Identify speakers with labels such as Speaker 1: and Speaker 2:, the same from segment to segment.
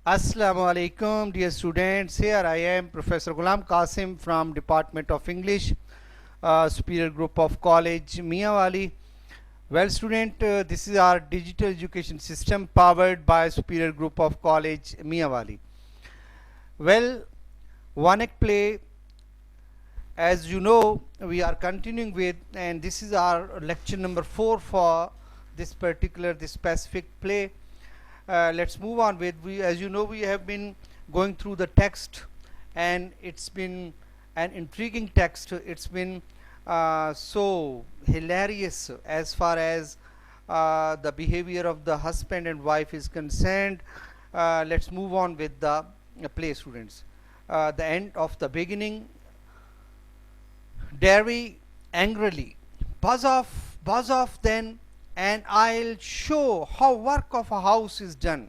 Speaker 1: Assalamu alaikum, dear students. Here I am, Professor Ghulam Qasim from Department of English, Superior Group of College, Miawali. Well, student, this is our digital education system powered by Superior Group of College, Miawali. Well, One Act Play, as you know, we are continuing with, and this is our lecture number 4 for this specific play. Let's move on with, as you know, we have been going through the text, and it's been an intriguing text. It's been so hilarious as far as the behavior of the husband and wife is concerned. Let's move on with the play, students. The end of the beginning. Derry angrily, buzz off then, and I'll show how work of a house is done.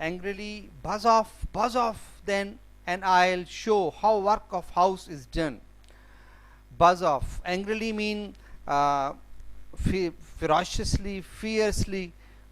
Speaker 1: angrily buzz off then, and I'll show how work of house is done. Buzz off angrily mean ferociously, fiercely,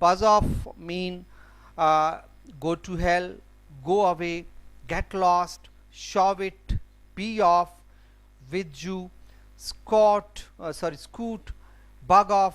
Speaker 1: Buzz off mean go to hell, go away, get lost, shove it, be off, with you, scoot, bug off.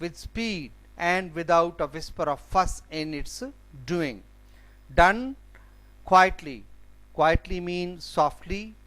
Speaker 1: with speed and without a whisper of fuss in its doing. Done quietly mean softly,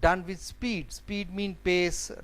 Speaker 1: Done with speed mean pace,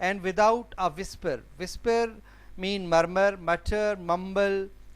Speaker 1: And without a whisper mean murmur, mutter, mumble,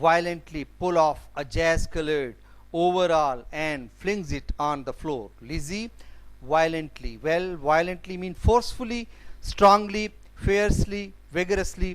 Speaker 1: violently pull off a jazz-colored overall and flings it on the floor. Lizzie violently. Well, violently mean forcefully, strongly, fiercely, vigorously.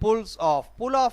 Speaker 1: pulls off. pull off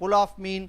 Speaker 1: pull off mean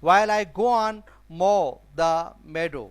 Speaker 1: while I go on mow the meadow,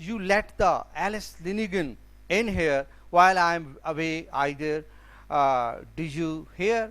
Speaker 1: you let the Alice Linigan in here while I am away either. Did you hear?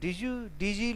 Speaker 1: did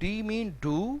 Speaker 1: D mean do,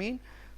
Speaker 1: mean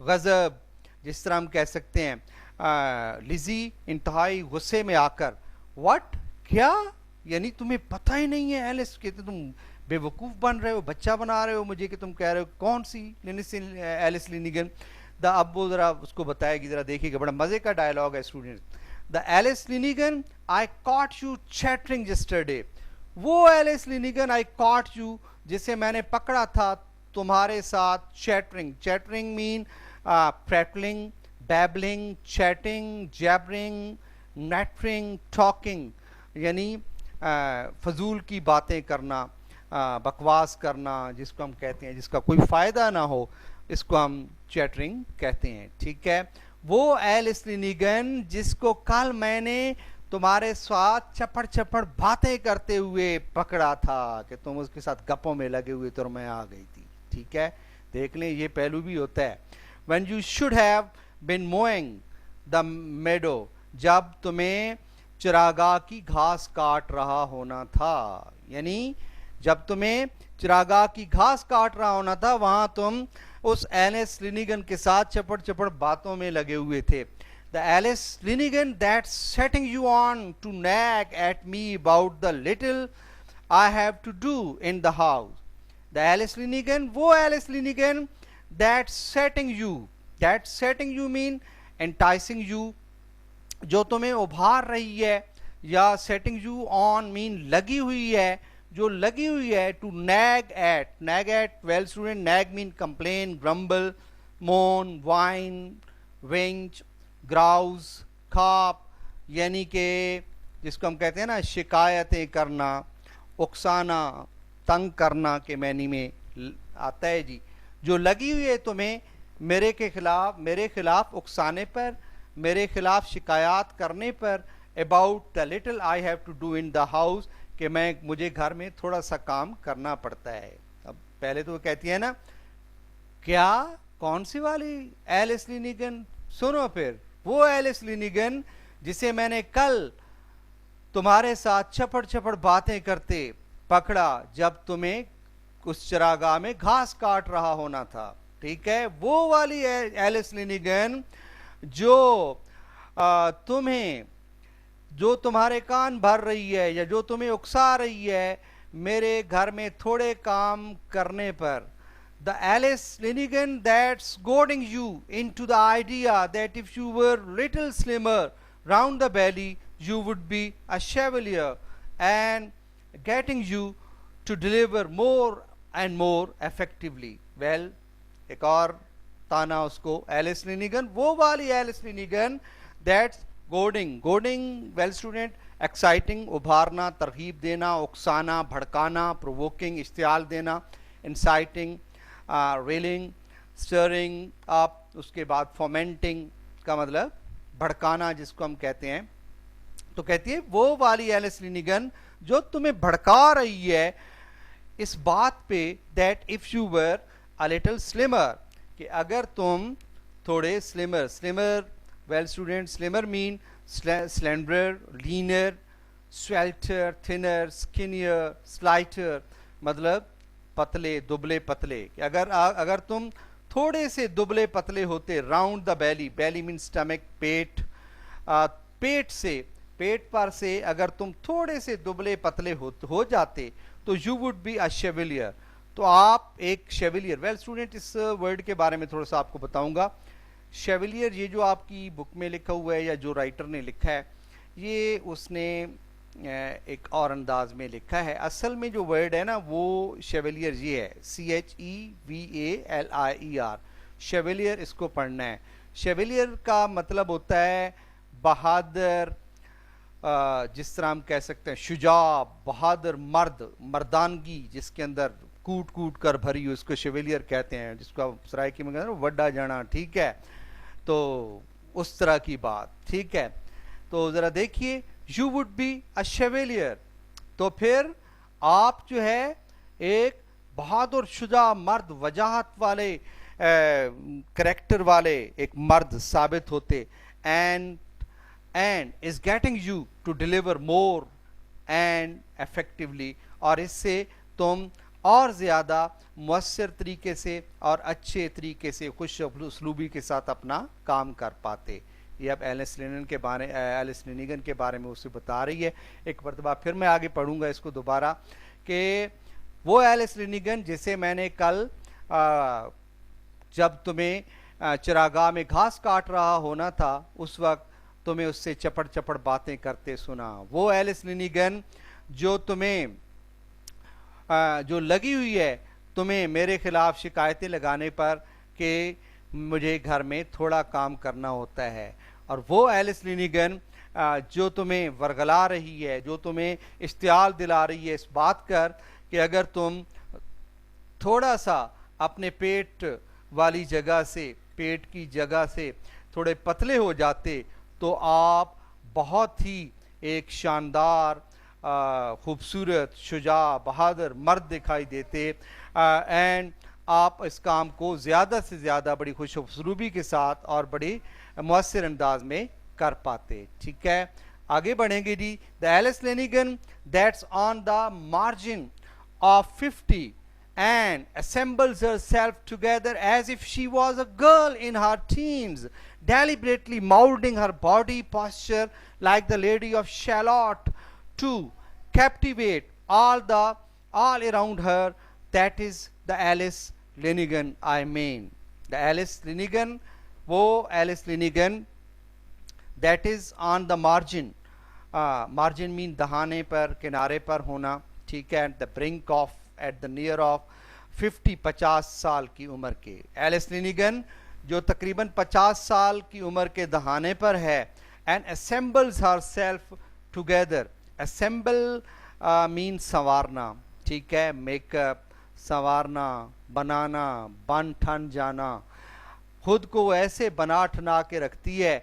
Speaker 1: غضب, جس طرح ہم کہہ سکتے ہیں لزی انتہائی غصے میں آ کر, وٹ کیا, یعنی تمہیں پتہ ہی نہیں ہے ایلس, کہتے تم بے وقوف بن رہے ہو, بچہ بنا رہے ہو مجھے کہ تم کہہ رہے ہو کون سی ایلس لینیگن. اب وہ ذرا اس کو بتائے گی, ذرا دیکھیے گا, بڑا مزے کا ڈائلاگ ہے student. The Alice Lanigan I caught you chattering yesterday, وہ Alice Lanigan I caught you جسے میں نے پکڑا تھا تمہارے ساتھ چیٹرنگ. چیٹرنگ مین پریٹلنگ, بیبلنگ, چیٹنگ, جیبرنگ, نیٹرنگ, ٹاکنگ, یعنی فضول کی باتیں کرنا, بکواس کرنا, جس کو ہم کہتے ہیں جس کا کوئی فائدہ نہ ہو, اس کو ہم چیٹرنگ کہتے ہیں. ٹھیک ہے, وہ ایلس لینیگن جس کو کل میں نے تمہارے ساتھ چپڑ چپڑ باتیں کرتے ہوئے پکڑا تھا کہ تم اس کے ساتھ گپوں میں لگے ہوئے تو میں آ گئی تھی. ٹھیک ہے, دیکھ لیں یہ پہلو بھی ہوتا ہے. when you should have been mowing the meadow, جب تمہیں چراگاہ کی گھاس کاٹ رہا ہونا تھا, یعنی جب تمہیں چراگاہ کی گھاس کاٹ رہا ہونا تھا وہاں تم اس ایلس لینیگن کے ساتھ چپڑ چپڑ باتوں میں لگے ہوئے تھے. The Alice Linigan that's setting you on to nag at me about the little I have to do in the house. The Alice Linigan, وہ Alice Linigan that's setting you mean enticing you, جو تمہیں ابھار رہی ہے, یا setting you on mean لگی ہوئی ہے, جو لگی ہوئی ہے to nag at, well student, nag mean complain, grumble, moan, whine, whinge, گراؤز, کھاپ, یعنی کہ جس کو ہم کہتے ہیں نا شکایتیں کرنا, اکسانا, تنگ کرنا کے معنی میں آتا ہے جی. جو لگی ہوئی ہے تمہیں میرے خلاف اکسانے پر, میرے خلاف شکایات کرنے پر, about the little I have to do in the house, کہ مجھے گھر میں تھوڑا سا کام کرنا پڑتا ہے. اب پہلے تو وہ کہتی ہے نا کیا, کون سی والی ایلس لینیگن, سنو پھر, وہ ایلس لینیگن جسے میں نے کل تمہارے ساتھ چپڑ چپڑ باتیں کرتے پکڑا جب تمہیں اس چراگاہ میں گھاس کاٹ رہا ہونا تھا. ٹھیک ہے, وہ والی ایلس لینیگن جو تمہارے کان بھر رہی ہے یا جو تمہیں اکسا رہی ہے میرے گھر میں تھوڑے کام کرنے پر. The Alice Linigan that's goading you into the idea that if you were little slimmer round the belly, you would be a chevalier, and getting you to deliver more and more effectively. Well, ایک اور تانا اس کو, Alice Linigan, وہ والی Alice Linigan that's goading, well student, exciting, ابھارنا, ترغیب دینا, اکسانا, بھڑکانا, provoking, اشتعال دینا, inciting, ریلنگ, سٹرنگ اپ, اس کے بعد فومنٹنگ کا مطلب بھڑکانا جس کو ہم کہتے ہیں. تو کہتی ہے وہ والی ایلس لینیگن جو تمہیں بھڑکا رہی ہے اس بات پہ that if you were a little slimmer, کہ اگر تم تھوڑے slimmer, well student, slimmer mean slender, leaner, swelter, thinner, skinnier, slighter, مطلب پتلے, دبلے پتلے, کہ اگر تم تھوڑے سے دبلے پتلے ہوتے, round the belly, belly main stomach, پیٹ پر سے اگر تم تھوڑے سے دبلے پتلے ہو جاتے تو یو وڈ بی اے شیویلیئر, تو آپ ایک شیویلیئر. ویل اسٹوڈنٹ, اس ورڈ کے بارے میں تھوڑا سا آپ کو بتاؤں گا. شیویلیئر یہ جو آپ کی بک میں لکھا ہوا ہے یا جو رائٹر نے لکھا ہے, یہ اس نے ایک اور انداز میں لکھا ہے. اصل میں جو ورڈ ہے نا وہ شیویلیئر یہ ہے, CHEVALIER, شیویلیئر اس کو پڑھنا ہے. شیویلیئر کا مطلب ہوتا ہے بہادر, جس طرح ہم کہہ سکتے ہیں شجاع, بہادر مرد, مردانگی جس کے اندر کوٹ کوٹ کر بھری ہو, اس کو شیویلیئر کہتے ہیں, جس کو سرائکی میں کہتے ہیں وڈا جانا. ٹھیک ہے, تو اس طرح کی بات. ٹھیک ہے, تو ذرا دیکھیے, you would be a chevalier, تو پھر آپ جو ہے ایک بہادر شجاع مرد, وجاہت والے کریکٹر والے ایک مرد ثابت ہوتے. and is getting you to deliver more and effectively, اور اس سے تم اور زیادہ مؤثر طریقے سے اور اچھے طریقے سے خوش اسلوبی کے ساتھ اپنا کام کر پاتے. یہ اب ایلس لینیگن کے بارے میں اسے بتا رہی ہے. ایک مرتبہ پھر میں آگے پڑھوں گا اس کو دوبارہ کہ وہ ایلس لینیگن جسے میں نے کل جب تمہیں چراگاہ میں گھاس کاٹ رہا ہونا تھا اس وقت تمہیں اس سے چپڑ چپڑ باتیں کرتے سنا. وہ ایلس لینیگن جو تمہیں جو لگی ہوئی ہے تمہیں میرے خلاف شکایتیں لگانے پر کہ مجھے گھر میں تھوڑا کام کرنا ہوتا ہے. اور وہ ایلس لینیگن جو تمہیں ورگلا رہی ہے, جو تمہیں اشتعال دلا رہی ہے اس بات کر کہ اگر تم تھوڑا سا اپنے پیٹ والی جگہ سے, پیٹ کی جگہ سے تھوڑے پتلے ہو جاتے تو آپ بہت ہی ایک شاندار, خوبصورت, شجاع, بہادر مرد دکھائی دیتے, اینڈ آپ اس کام کو زیادہ سے زیادہ بڑی خوش اسلوبی کے ساتھ اور بڑی مؤثر انداز میں کر پاتے. ٹھیک ہے, آگے بڑھیں گے جی. The Alice Lanigan that's on the margin of 50 and assembles herself together as if she was a girl in her teens, deliberately molding her body posture like the Lady of Shalott to captivate all around her. That is the Alice Lanigan I mean. The Alice Lanigan, وہ Alice Lanigan that is on the margin. Margin mean دہانے پر, کنارے پر ہونا. ٹھیک ہے, the brink of, at the near of 50 سال کی عمر کے. Else لینیگن جو تقریباً 50 سال کی عمر کے دہانے پر ہے. and assembles herself together. assemble mean سنوارنا. ٹھیک ہے, میک اپ, سنوارنا, بنانا, بن ٹھن جانا. خود کو وہ ایسے بنا ٹھنا کے رکھتی ہے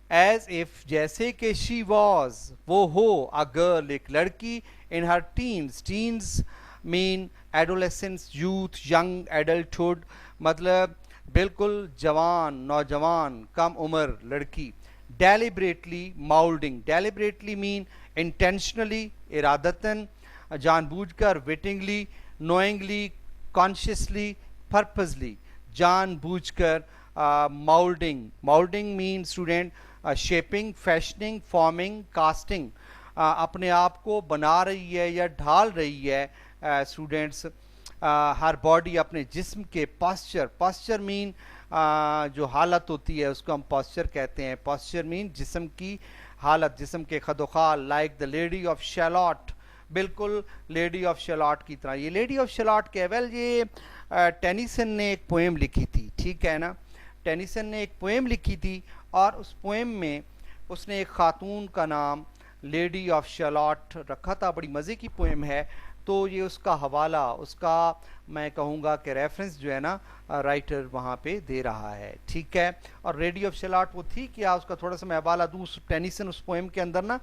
Speaker 1: as if, جیسے کہ she was, وہ ہو, a girl, ایک لڑکی, in her teens. teens mean adolescence, youth, young adulthood, مطلب بالکل جوان, نوجوان, کم عمر لڑکی. deliberately molding. deliberately mean intentionally, ارادتاً, جان بوجھ کر, wittingly, knowingly, consciously, purposely, جان بوجھ کر. molding. molding means student shaping, fashioning, forming, casting. اپنے آپ کو بنا رہی ہے یا ڈھال رہی ہے اسٹوڈینٹس ہر باڈی, اپنے جسم کے. پاسچر. پاسچر مین جو حالت ہوتی ہے اس کو ہم پاسچر کہتے ہیں. پاسچر مین جسم کی حالت, جسم کے خد و خال. لائک دا لیڈی آف شیلاٹ, بالکل لیڈی آف شیلاٹ کی طرح. یہ لیڈی آف شیلاٹ کے ویل یہ ٹینیسن نے ایک پوئم لکھی تھی. ٹھیک ہے نا, ٹینیسن نے ایک پوئم لکھی تھی اور اس پوئم میں اس نے ایک خاتون کا نام لیڈی آف شیلاٹ رکھا تھا. بڑی مزے کی پوئم ہے. تو یہ اس کا حوالہ, اس کا میں کہوں گا کہ ریفرنس جو ہے نا رائٹر وہاں پہ دے رہا ہے. ٹھیک ہے, اور لیڈی آف شیلاٹ وہ تھی کیا, اس کا تھوڑا سا میں حوالہ دوں. ٹینیسن اس پوئم کے اندر نا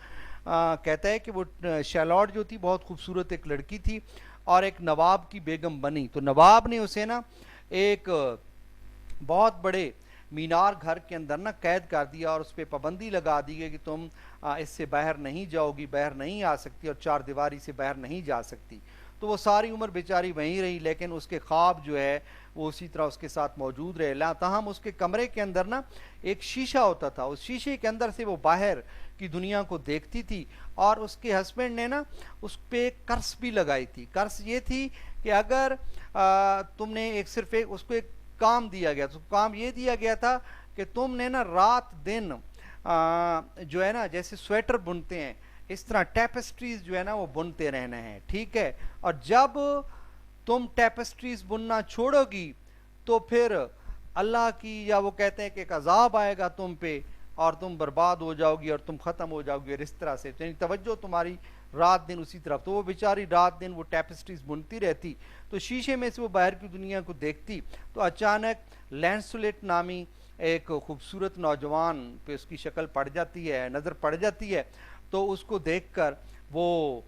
Speaker 1: کہتا ہے کہ وہ شیلاٹ جو تھی بہت خوبصورت ایک لڑکی تھی اور ایک نواب کی بیگم بنی. تو نواب نے اسے نا ایک بہت بڑے مینار گھر کے اندر نا قید کر دیا اور اس پہ پابندی لگا دی ہے کہ تم اس سے باہر نہیں جاؤ گی, باہر نہیں آ سکتی اور چار دیواری سے باہر نہیں جا سکتی. تو وہ ساری عمر بیچاری وہیں رہی, لیکن اس کے خواب جو ہے وہ اسی طرح اس کے ساتھ موجود رہے. تاہم اس کے کمرے کے اندر نا ایک شیشہ ہوتا تھا, اس شیشے کے اندر سے وہ باہر کی دنیا کو دیکھتی تھی. اور اس کے ہسبینڈ نے نا اس پہ قرض بھی لگائی تھی. قرض یہ تھی کہ اگر تم نے ایک صرف ایک اس کو ایک کام دیا گیا, تو کام یہ دیا گیا تھا کہ تم نے نا رات دن جو ہے نا جیسے سویٹر بنتے ہیں اس طرح ٹیپسٹریز جو ہے نا وہ بنتے رہنا ہے. ٹھیک ہے, اور جب تم ٹیپسٹریز بننا چھوڑو گی تو پھر اللہ کی, یا وہ کہتے ہیں کہ ایک عذاب آئے گا تم پہ اور تم برباد ہو جاؤ گی اور تم ختم ہو جاؤ گی. اور اس طرح سے یعنی توجہ تمہاری رات دن اسی طرف. تو وہ بیچاری رات دن وہ ٹیپسٹریز بنتی رہتی. تو شیشے میں سے وہ باہر کی دنیا کو دیکھتی تو اچانک لینسولیٹ نامی ایک خوبصورت نوجوان پہ اس کی شکل پڑ جاتی ہے, نظر پڑ جاتی ہے. تو اس کو دیکھ کر وہ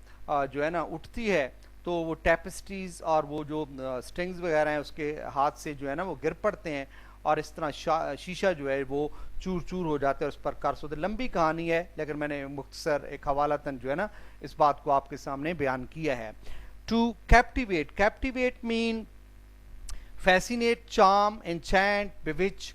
Speaker 1: جو ہے نا اٹھتی ہے. تو وہ ٹیپسٹریز اور وہ جو سٹنگز وغیرہ ہیں اس کے ہاتھ سے جو ہے نا وہ گر پڑتے ہیں اور اس طرح شیشہ جو ہے وہ چور چور ہو جاتا ہے, اس پر قرض ہوتے. لمبی کہانی ہے لیکن میں نے مختصر ایک حوالہ تن جو ہے نا اس بات کو آپ کے سامنے بیان کیا ہے. to captivate. Captivate mean fascinate, charm, enchant, bewitch,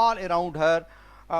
Speaker 1: all around her,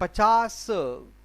Speaker 1: 50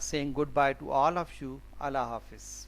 Speaker 1: saying goodbye to all of you. Allah Hafiz.